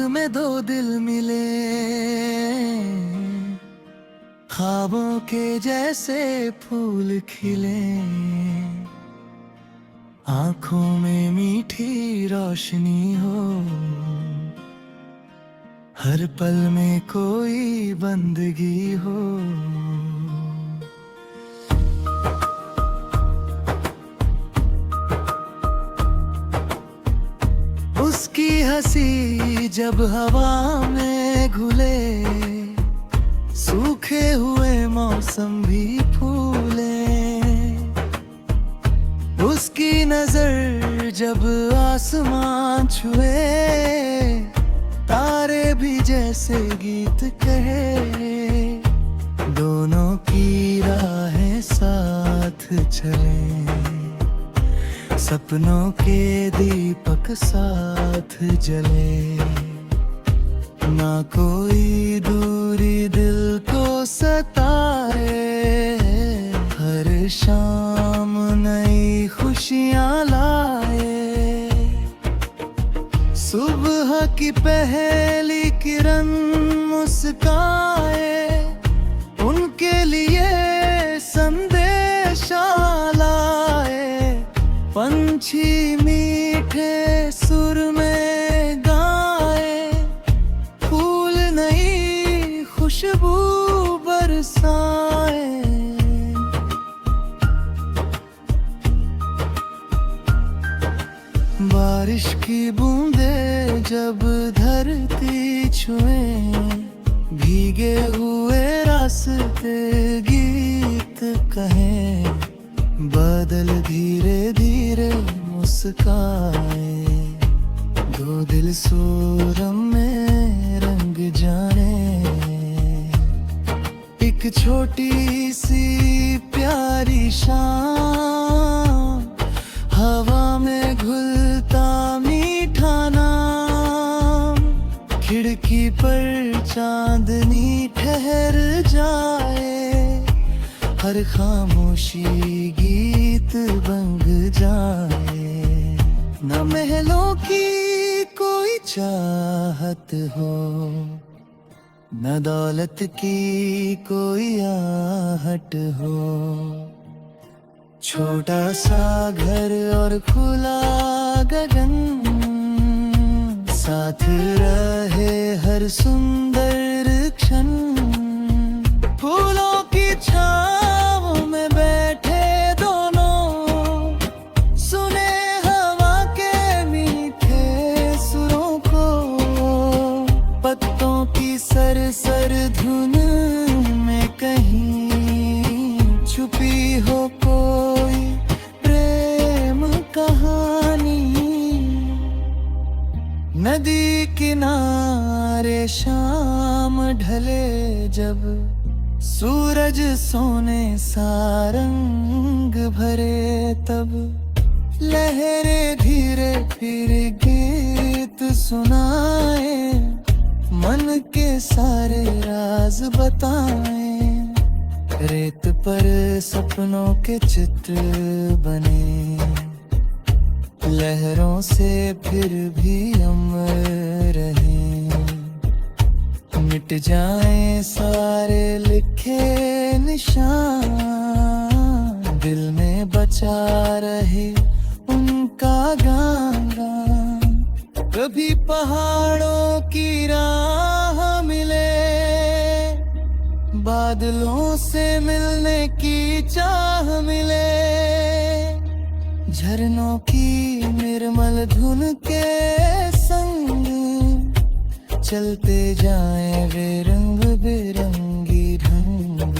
में दो दिल मिले, ख्वाबों के जैसे फूल खिले, आंखों में मीठी रोशनी हो, हर पल में कोई बंदगी हो। उसकी हंसी जब हवा में घुले, सूखे हुए मौसम भी फूले। उसकी नजर जब आसमान छुए, तारे भी जैसे गीत कहे। दोनों की राहें साथ चले, सपनों के दीपक साथ जले। ना कोई दूरी दिल को सताए, हर शाम नई खुशियाँ लाए। सुबह की पहली किरण मुस्काए, उनके लिए संदेशा लाए। पंछी मीठे सुर में गाए, फूल नई खुशबू बरसाए। बारिश की बूंदें जब धरती छुए, भीगे हुए रास्ते गीत कहें। बादल धीरे धीरे मुस्काए, दो दिल सूरम में रंग जाने। एक छोटी सी प्यारी शाम, हवा में घुलता मीठा नाम। खिड़की पर चांदनी ठहर जाए, हर खामोशी गीत बन जाए। न महलों की कोई चाहत हो, न दौलत की कोई आहट हो। छोटा सा घर और खुला गगन, साथ रहे हर सुंदर क्षण। फूलों की छाँव में बैठे दोनों, सुने हवा के मीठे सुरों को। पत्तों की सरसर धुन में कहीं छुपी हो कोई प्रेम कहानी। नदी किनारे शाम ढले जब, सूरज सोने सा रंग भरे तब। लहरें धीरे फिर गीत सुनाए, मन के सारे राज बताए। रेत पर सपनों के चित्र बने, लहरों से फिर भी अमर रहे। मिट जाए सारे लिखे निशान, दिल में बचा रहे उनका गाना। कभी पहाड़ों की राह मिले, बादलों से मिलने की चाह मिले। झरनों की निर्मल धुन के संग, चलते जाए वे रंग बिरंगी ढंग।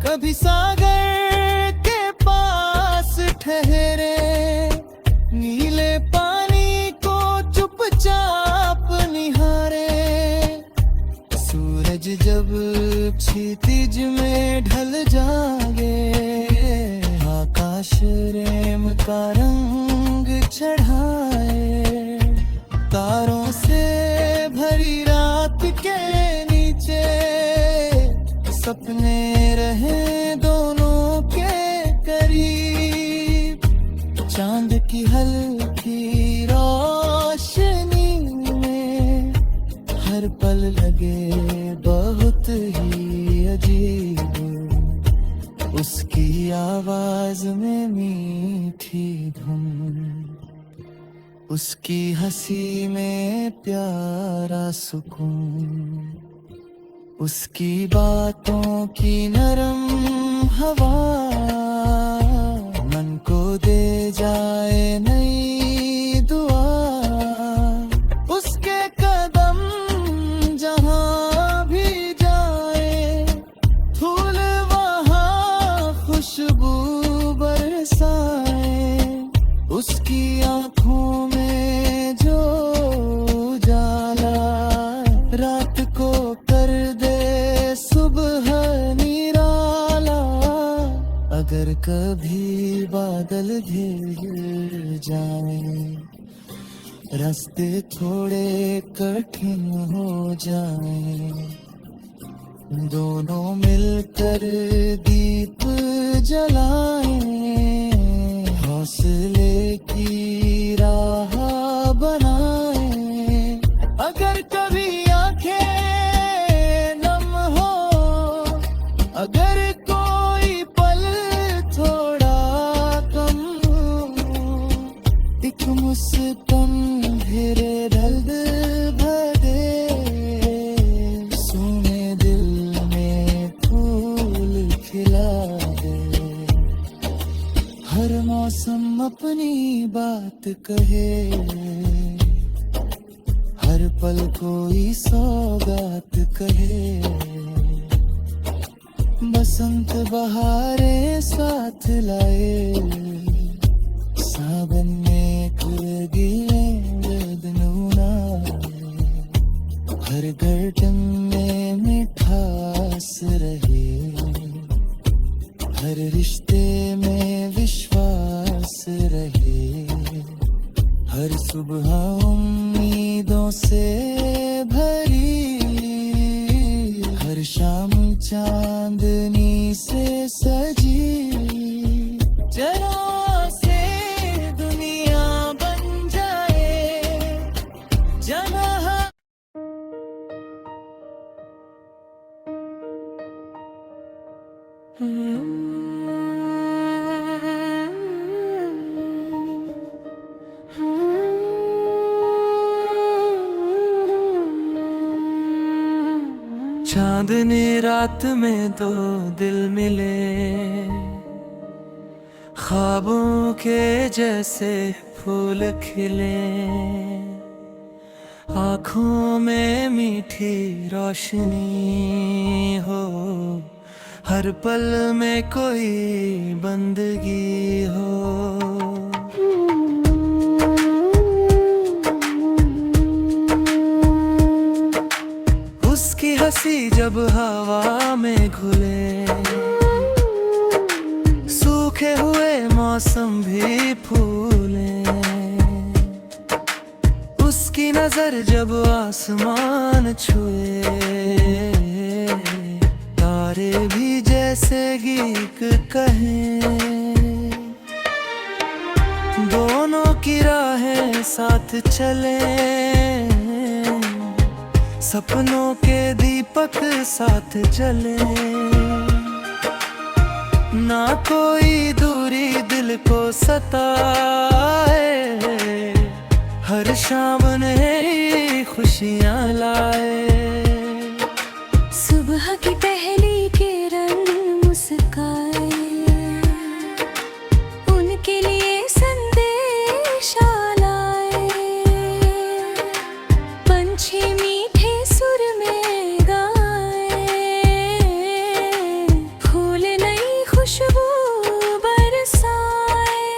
कभी सागर के पास ठहरे, नीले पानी को चुपचाप निहारे। सूरज जब क्षितिज में ढल जाए, आकाश रेम का रंग चढ़ाए। तारों से भरी रात के नीचे, सपने रहे दोनों के करीब। चांद की हल्की रोशनी में पल लगे बहुत ही अजीब, उसकी आवाज में मीठी धुन, उसकी हंसी में प्यारा सुकून, उसकी बातों की नरम हवा मन को दे जाए नई दुआ। उसके कदम जहां भी जाए, फूल वहां खुशबू बरसाए। उसकी आंखों में जो उजाला रात को कर दे सुबह निराला। अगर कभी बादल घिर जाए, रास्ते थोड़े कठिन हो जाए, दोनों मिलकर दीप जलाएं, हौसले की राह बनाएं। अगर कभी आंखें नम हो, अगर कोई पल थोड़ा कम हो, एक मुस्कान घेरे दर्द भरे, सुने दिल में फूल खिला दे। हर मौसम अपनी बात कहे, हर पल कोई सौगात कहे। बसंत बहारें साथ लाए, सावन में गिले बदनूना। हर गर्दन में मिठास रहे, हर रिश्ते में विश्वास रहे। हर सुबह उम्मीदों से भरी, हर शाम चांदनी से सजी। जरा से दुनिया बन जाए जहाँ। चांदनी रात में दो दिल मिले, ख्वाबों के जैसे फूल खिले। आँखों में मीठी रोशनी हो, हर पल में कोई बंदगी हो। उसकी हंसी जब हवा में घुले, सूखे हुए मौसम भी फूले। उसकी नजर जब आसमान छुए, तारे भी जैसे गीत कहें। दोनों की राहें साथ चले, सपनों के दीपक साथ जले। ना कोई दूरी दिल को सताए, हर शाम नई खुशियाँ लाए। सुबह की पहली किरण मुस्काए, उनके लिए संदेशा लाए। पंछी मीठे सुर में गाए, फूल नई खुशबू बरसाए।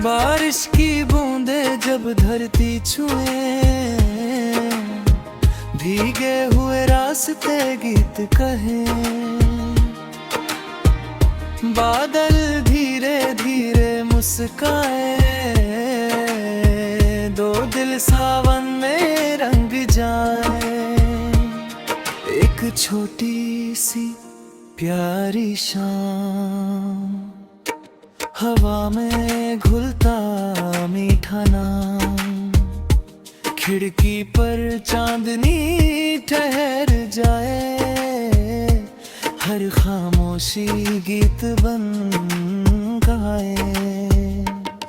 बारिश की बूंदें जब धरती छुए, भीगे हुए रास्ते गीत कहें। बादल धीरे धीरे मुस्काए, दो दिल सावन में रंग जाए। एक छोटी सी प्यारी शाम, हवा में घुलता मीठा नाम। खिड़की पर चांदनी ठहर जाए, हर खामोशी गीत बन गाए।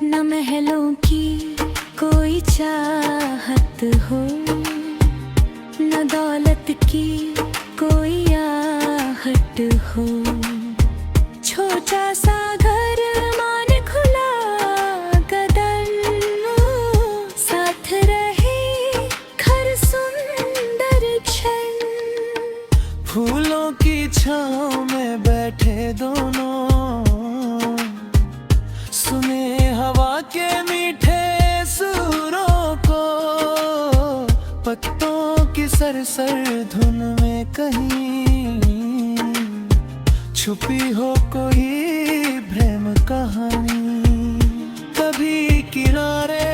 न महलों की कोई चाहत हो, न दौलत की कोई आहट हो, छोटा सा घर मान खुला कदम, साथ रहे घर सुंदर क्षण। फूलों की छाँव में बैठे दोनों, सुने हवा के मीठे सुरों को, पत्तों की सरसर धुन में कहीं छुपी हो कोई प्रेम कहानी। कभी किनारे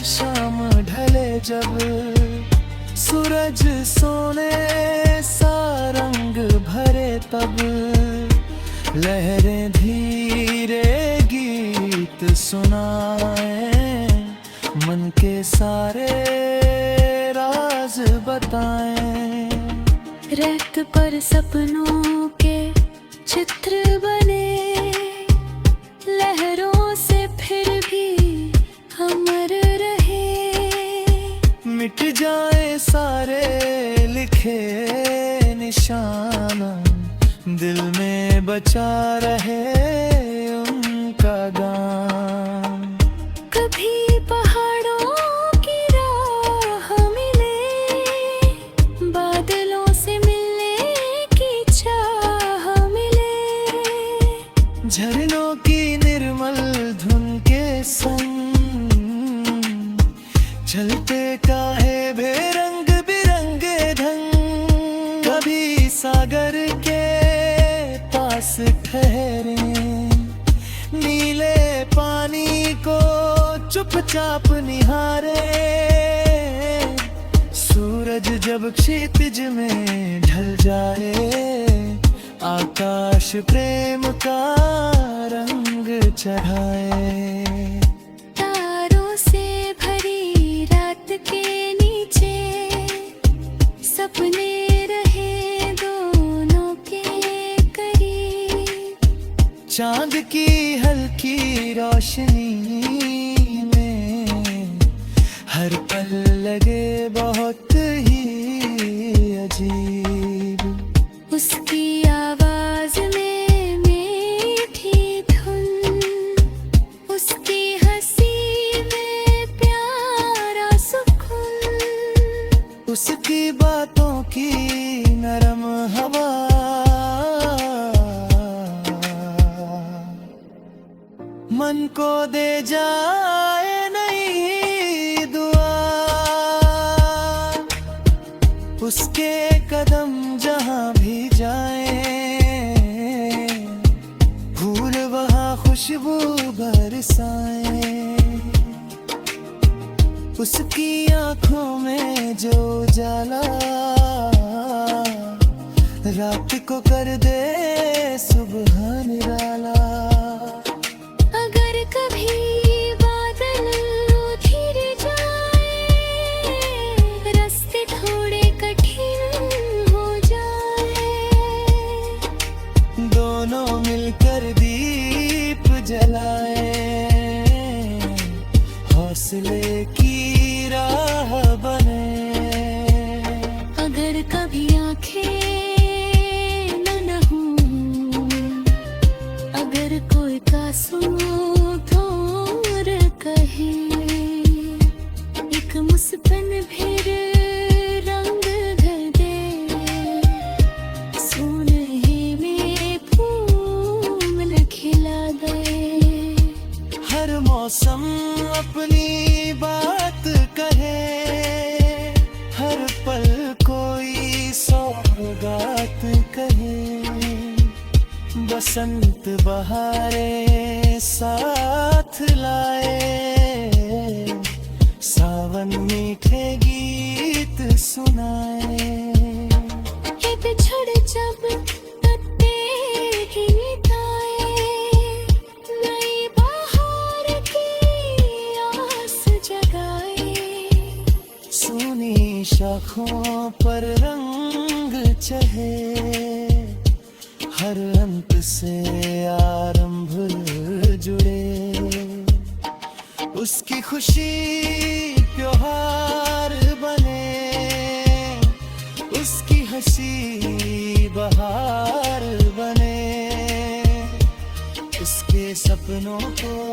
शाम ढले जब, सूरज सोने सा रंग भरे तब, लहरें धीरे गीत सुनाए, मन के सारे राज बताएं। रेत पर सपनों के चित्र बने, लहरों से फिर भी अमर रहे। मिट जाए सारे लिखे निशान, दिल में बचा रहे उनका गान। कभी पहाड़ों की राह मिले, बादलों से मिलने की चाह मिले, झरनों की निर्मल धुन के संग, चलते काहे बेरंग बिरंगे ढंग। कभी सागर के पास ठहरे, नीले पानी को चुपचाप निहारे, सूरज जब क्षितिज में ढल जाए, आकाश प्रेम का रंग चढ़ाए। तारों से भरी रात के नीचे, सपने रहे दोनों के करीब। चांद की हल्की रोशनी में हर पल लगे बहुत ही अजीब। उसकी आवाज में मीठी धुन, उसकी हंसी में प्यारा सुकून, उसकी बातों की नरम हवा, मन को दे जाए नई दुआ। उसके कदम जहां भी जाए, फूल वहां खुशबू बरसाए। उसकी आंखों में जो जाला, रात को कर दे सुबह निराला। अगर कभी बादल घिर जाए, रास्ते थोड़े कठिन हो जाए, दोनों मिलकर दीप जलाए, हौसले की राह बने। अगर कभी आंखें न हों, अगर कोई का सुनो थोर कहे, एक मुस्कान फिर रंग भर दे, सुनहे में फूल खिला दे। हर मौसम अपनी बात कहे, हर पल कोई सौगात कहे। बसंत बहारे साथ लाए, सावन मीठे गीत सुनाए। ये बिछड़ जब पत्ते गिरताए, नई बहार की आस जगाए, शाखों पर रंग चढ़े, हर अंत से आरंभ जुड़े, उसकी खुशी त्योहार बने, उसकी हंसी बहार बने, उसके सपनों को